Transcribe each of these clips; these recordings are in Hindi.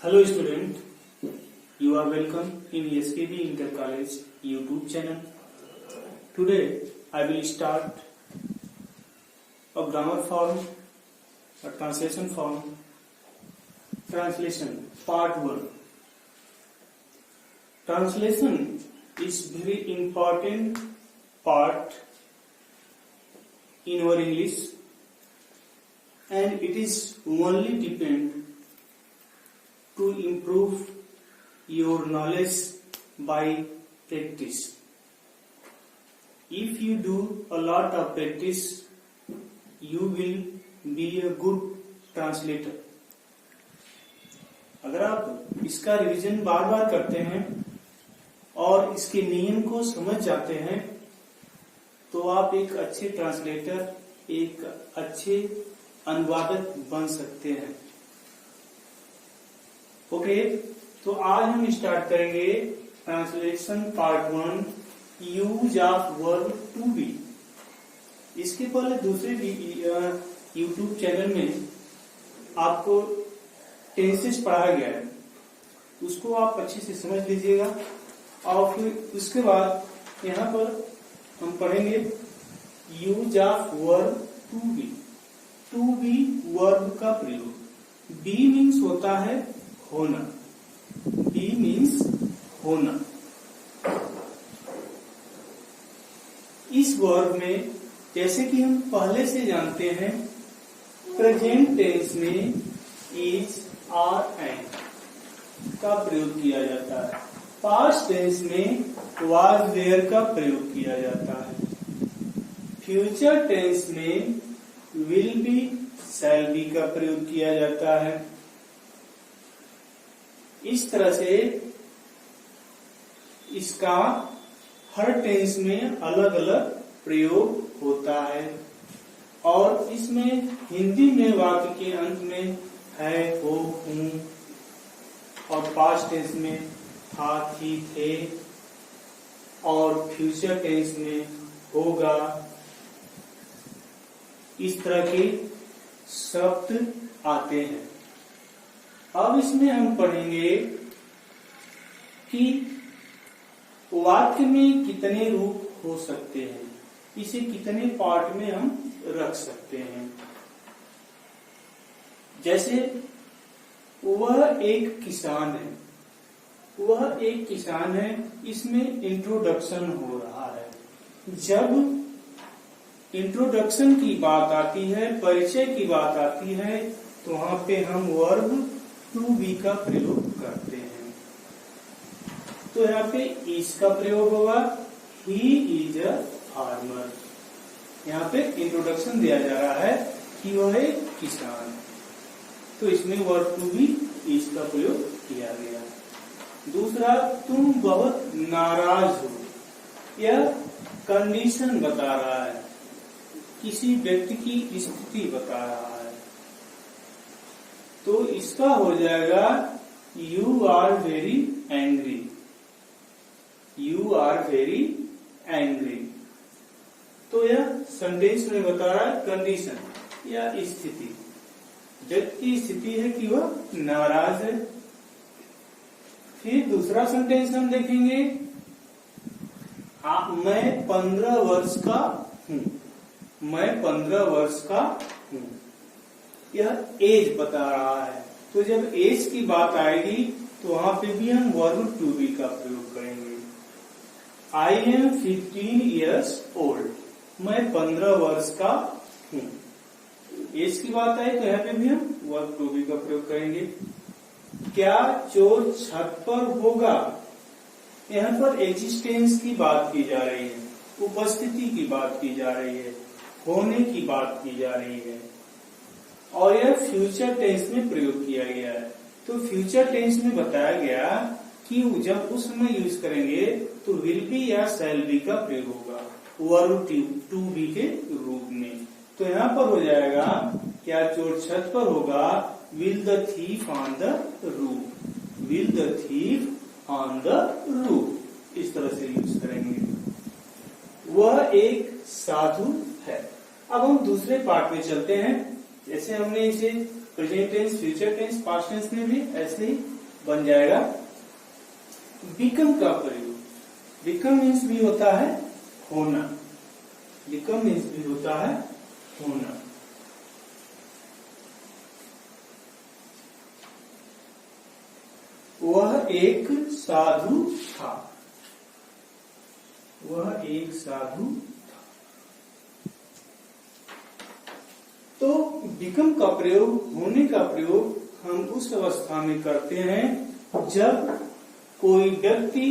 Hello student, you are welcome in SKB Inter College YouTube channel. Today I will start a grammar form, a translation form, translation part 1. Translation is very important part in our English and it is only depend to improve your knowledge by practice. If you do a lot of practice, you will be a good translator. अगर आप इसका रिवीजन बार बार करते हैं और इसके नियम को समझ जाते हैं तो आप एक अच्छे ट्रांसलेटर, एक अच्छे अनुवादक बन सकते हैं. ओके, तो आज हम स्टार्ट करेंगे translation part 1, use of verb to be. इसके पहले दूसरे यूट्यूब चैनल में आपको टेंसेस पढ़ाया गया है, उसको आप अच्छे से समझ लीजिएगा. और फिर उसके बाद यहाँ पर हम पढ़ेंगे use of verb to be. To be verb का प्रयोग. बी मीन्स होता है होना. बी मीन्स होना. इस वर्ब में जैसे कि हम पहले से जानते हैं, प्रेजेंट टेंस में इज, आर, एंड का प्रयोग किया जाता है. पास्ट टेंस में वाज, वेयर का प्रयोग किया जाता है. फ्यूचर टेंस में विल बी, शैल बी का प्रयोग किया जाता है. इस तरह से इसका हर टेंस में अलग अलग प्रयोग होता है. और इसमें हिंदी में वाक्य के अंत में है, हो, हूं, और पास्ट टेंस में था, थी, थे, और फ्यूचर टेंस में होगा. इस तरह के शब्द आते हैं. अब इसमें हम पढ़ेंगे कि वाक्य में कितने रूप हो सकते हैं, इसे कितने पार्ट में हम रख सकते हैं. जैसे वह एक किसान है. वह एक किसान है, इसमें इंट्रोडक्शन हो रहा है. जब इंट्रोडक्शन की बात आती है, परिचय की बात आती है, तो वहां पे हम वर्ब टू बी का प्रयोग करते हैं. तो यहाँ पे इज का प्रयोग होगा. He is a farmer. यहाँ पे इंट्रोडक्शन दिया जा रहा है कि वह एक किसान. तो इसमें वर्ब टू बी, इज का प्रयोग किया गया. दूसरा, तुम बहुत नाराज हो. यह कंडीशन बता रहा है, किसी व्यक्ति की स्थिति बता रहा है. तो इसका हो जाएगा you are very angry. You are very angry. तो यह सेंटेंस में बता रहा है कंडीशन या स्थिति. व्यक्ति की स्थिति है कि वह नाराज है. फिर दूसरा सेंटेंस हम देखेंगे, मैं 15 वर्ष का हूं. मैं 15 वर्ष का हूं. यह एज बता रहा है. तो जब एज की बात आएगी तो वहां पे भी हम वर्ब टू बी का प्रयोग करेंगे. I am 15 years old. मैं 15 वर्ष का हूं. एज की बात आए तो यहाँ पे भी हम वर्ब टू बी का प्रयोग करेंगे. क्या चोर छत पर होगा. यहाँ पर एग्जिस्टेंस की बात की जा रही है, उपस्थिति की बात की जा रही है, होने की बात की जा रही है. और यह फ्यूचर टेंस में प्रयोग किया गया है. तो फ्यूचर टेंस में बताया गया कि जब उस समय यूज करेंगे तो विल बी या शैल बी का प्रयोग होगा वर्ब टू बी के रूप में. तो यहाँ पर हो जाएगा, क्या चोर छत पर होगा, will the thief on the roof. Will the thief on the roof. इस तरह से यूज करेंगे. वह एक साधु है. अब हम दूसरे पार्ट में चलते हैं. जैसे हमने इसे present tense, future tense, past tense में भी ऐसे ही बन जाएगा बिकम का प्रयोग। बिकम मीन्स भी होता है होना, बिकम मीन्स भी होता है होना। वह एक साधु था, वह एक साधु था। तो बिकम का प्रयोग, होने का प्रयोग हम उस अवस्था में करते हैं जब कोई व्यक्ति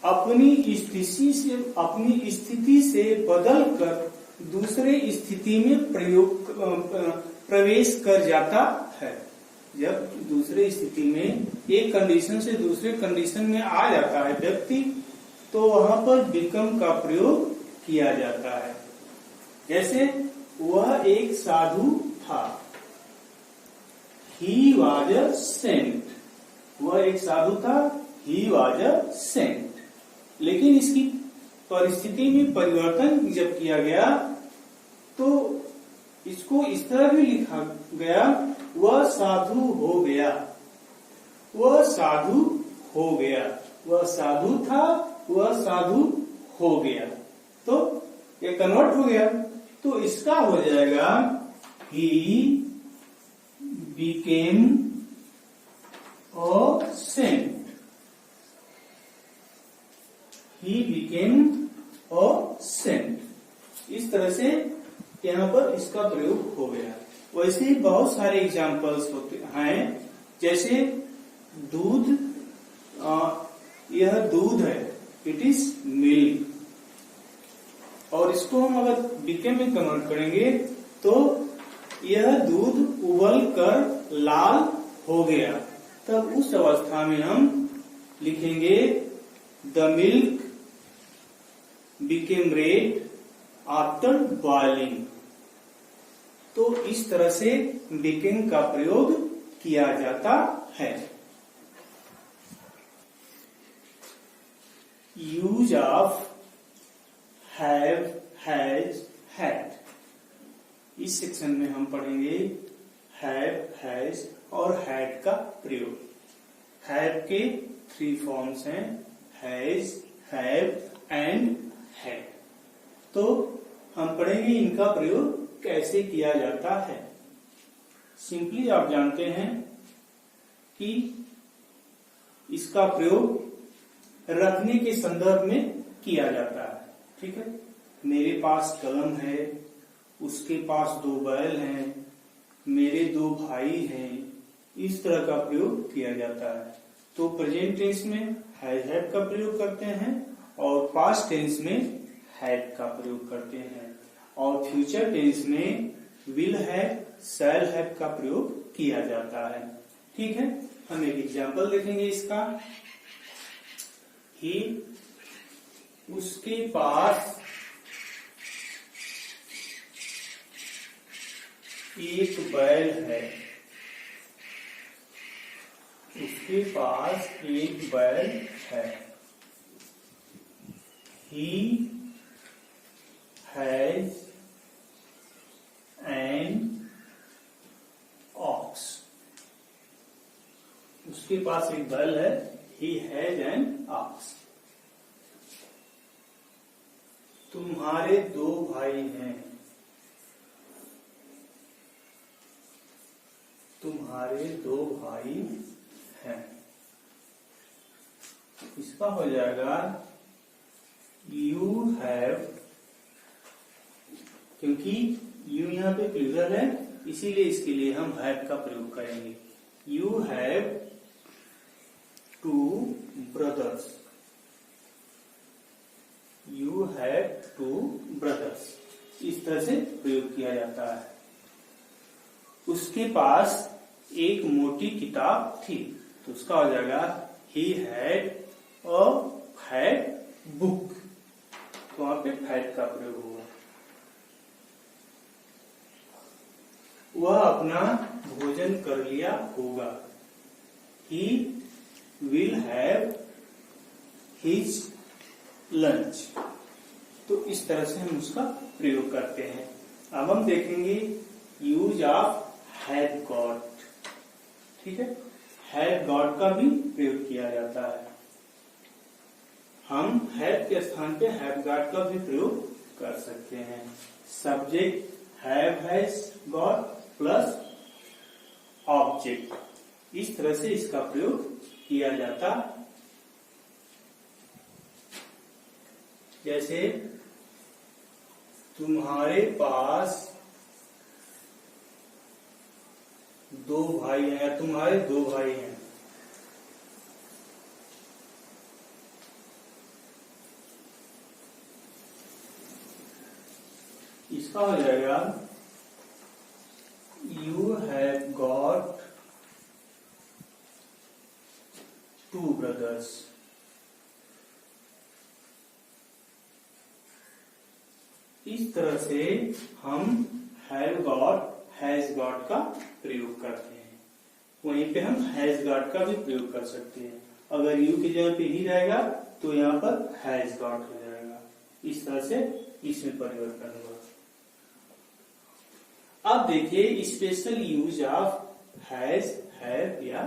अपनी स्थिति से बदलकर दूसरे स्थिति में प्रवेश कर जाता है। जब दूसरे स्थिति में एक कंडीशन से दूसरे कंडीशन में आ जाता है व्यक्ति, तो वहां पर बिकम का प्रयोग किया जाता है। जैसे वह एक साधु था, He was a saint। वह एक साधु था, He was a saint। लेकिन इसकी परिस्थिति में परिवर्तन जब किया गया तो इसको इस तरह भी लिखा गया, वह साधु हो गया, वह साधु हो गया। वह साधु था, वह साधु हो गया। तो ये कन्वर्ट हो गया, तो इसका हो जाएगा He became a saint। He became a saint। इस तरह से यहाँ पर इसका प्रयोग हो गया। वैसे ही बहुत सारे एग्जाम्पल्स होते हैं, जैसे दूध, यह दूध है, इट इज मिल्क, और इसको हम अगर बिकेम में कन्वर्ट करेंगे तो यह दूध उबल कर लाल हो गया। तब उस अवस्था में हम लिखेंगे the milk became red after boiling. तो इस तरह से बिकेम का प्रयोग किया जाता है। Use of have, has, had. इस सेक्शन में हम पढ़ेंगे हैव, हैज और हैड का प्रयोग। हैव के 3 फॉर्म्स हैं, हैज, हैव एंड हैड। तो हम पढ़ेंगे इनका प्रयोग कैसे किया जाता है। सिंपली आप जानते हैं कि इसका प्रयोग रखने के संदर्भ में किया जाता है। ठीक है, मेरे पास कलम है, उसके पास 2 बैल हैं, मेरे 2 भाई हैं, इस तरह का प्रयोग किया जाता है। तो प्रेजेंट टेंस में हैज हैड का प्रयोग करते हैं और पास्ट टेंस में हैड का प्रयोग करते हैं, और फ्यूचर टेंस में विल हैव, शैल हैव का प्रयोग किया जाता है। ठीक है, हम एक एग्जाम्पल देखेंगे इसका। ही, उसके पास एक बैल है, उसके पास एक बैल है। He has an ox। उसके पास एक बैल है, he has an ox। तुम्हारे 2 भाई हैं, तुम्हारे 2 भाई हैं। इसका हो जाएगा यू हैव, क्योंकि यू यहाँ पे प्लूरल है इसीलिए इसके लिए हम हैव का प्रयोग करेंगे। You have 2 brothers, you have 2 brothers. इस तरह से प्रयोग किया जाता है। उसके पास एक मोटी किताब थी, तो उसका हो जाएगा he had a fat book। तो वहां पे फैट का प्रयोग होगा। वह अपना भोजन कर लिया होगा, he will have his lunch। तो इस तरह से हम उसका प्रयोग करते हैं। अब हम देखेंगे यूज ऑफ हैड गॉट। ठीक है, हैव गॉट का भी प्रयोग किया जाता है। हम हैव के स्थान पे हैव गॉट का भी प्रयोग कर सकते हैं। Subject have has got plus object, इस तरह से इसका प्रयोग किया जाता। जैसे तुम्हारे पास 2 भाई हैं या तुम्हारे 2 भाई हैं। इसका हो जाएगा यू हैव गॉट 2 ब्रदर्स। इस तरह से हम हैव गॉट हैज गॉट का प्रयोग करते हैं। वहीं पे हम हैज गॉट का भी प्रयोग कर सकते हैं। अगर यू की जगह पे ही रहेगा तो यहाँ पर हैज गॉट हो जाएगा। इस तरह से इसमें परिवर्तन होगा। अब देखिए special use of has, have या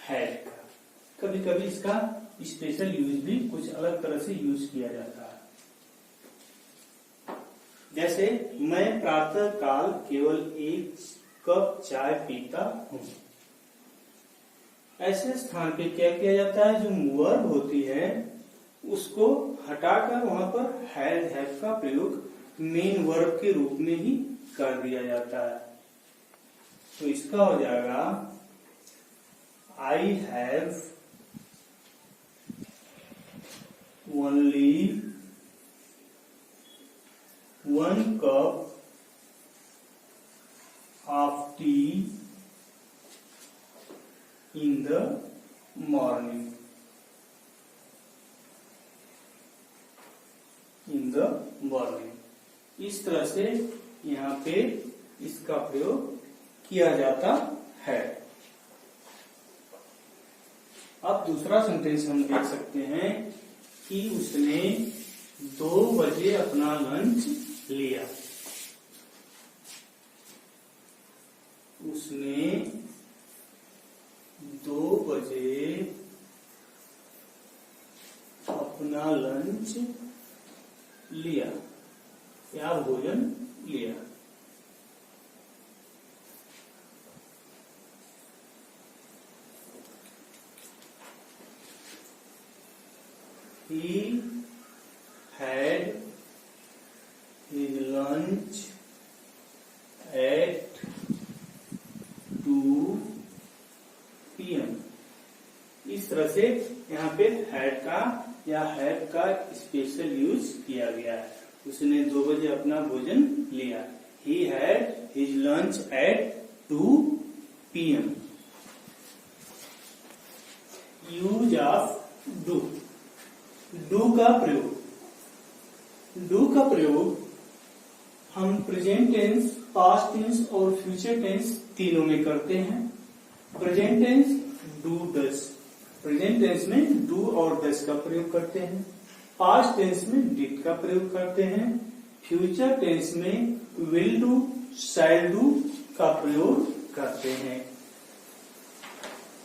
हैड का। कभी कभी इसका स्पेशल यूज भी कुछ अलग तरह से यूज किया जाता है। जैसे मैं प्रातः काल केवल 1 कप चाय पीता हूँ। ऐसे स्थान पे क्या किया जाता है, जो वर्ब होती है उसको हटाकर वहां पर हैज हैव का प्रयोग मेन वर्ब के रूप में ही कर दिया जाता है। तो इसका हो जाएगा I have only 1 cup of tea in the morning. In the morning. इस तरह से यहाँ पे इसका प्रयोग किया जाता है। अब दूसरा सेंटेंस हम देख सकते हैं कि उसने 2 बजे अपना लंच लिया। उसने 2 बजे अपना लंच लिया या भोजन लिया। He had his lunch at 2 PM। इस तरह से यहाँ पे had का या have का स्पेशल यूज किया गया है। उसने 2 बजे अपना भोजन लिया। He had his lunch at 2 PM। Use of do. Do का प्रयोग हम प्रेजेंट टेंस, पास्ट टेंस और फ्यूचर टेंस तीनों में करते हैं। Present tense do does, present tense में डू और डस का प्रयोग करते हैं। पास्ट टेंस में डिड का प्रयोग करते हैं। फ्यूचर टेंस में विल डू, शैल डू का प्रयोग करते हैं।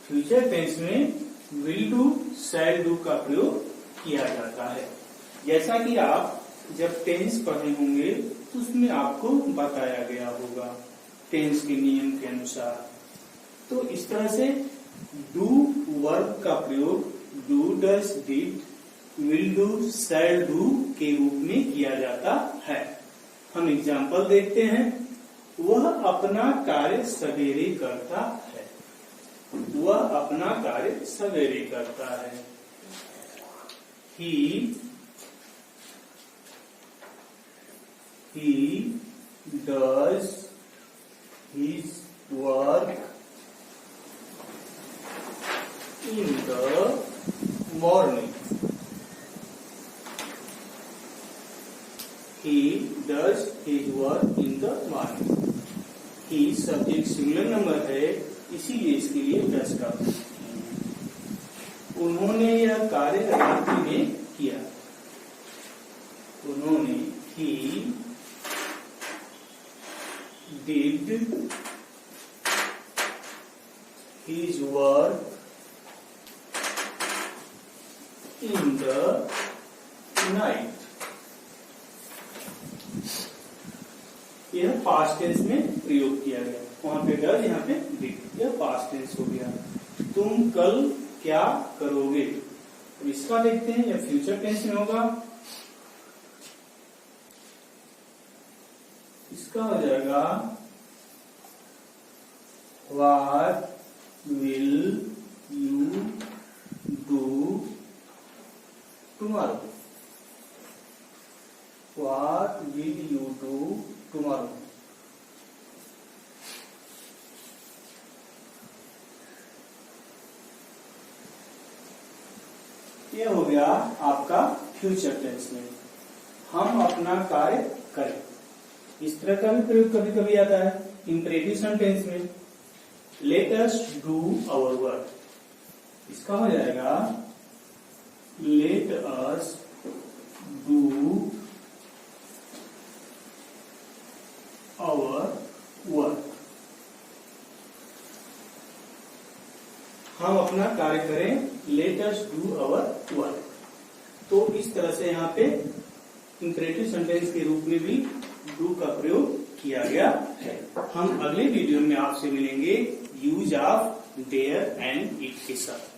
फ्यूचर टेंस में विल डू, शैल डू का प्रयोग किया जाता है। जैसा कि आप जब टेंस पढ़े होंगे तो उसमें आपको बताया गया होगा टेंस के नियम के अनुसार। तो इस तरह से डू वर्ब का प्रयोग do, does, did, will do, shall do के रूप में किया जाता है। हम एग्जाम्पल देखते हैं। वह अपना कार्य सवेरे करता है। वह अपना कार्य सवेरे करता है। He does his work in the morning. He does his work in the morning. He subject singular number है, इसीलिए इसके लिए does का। उन्होंने यह कार्य रात्रि में किया। उन्होंने he did his work in the night। यह पास्ट टेंस में प्रयोग किया गया, वहां पे डज, यहाँ पे डिड, यह पास्ट टेंस हो गया। तुम कल क्या करोगे, अब इसका देखते हैं, यह फ्यूचर टेंस में होगा। इसका हो जाएगा what will you do tomorrow, what will you do tomorrow. ये हो गया आपका फ्यूचर टेंस में, हम अपना कार्य करें। इस तरह का भी प्रयोग कभी कभी आता है इंपरेटिव सेंटेंस में, let us do our work. इसका हो जाएगा let us do our work, हम अपना कार्य करें, let us do our work. तो इस तरह से यहाँ पे इंपरेटिव सेंटेंस के रूप में भी डू का प्रयोग किया गया है। हम अगले वीडियो में आपसे मिलेंगे use of dare and it के साथ।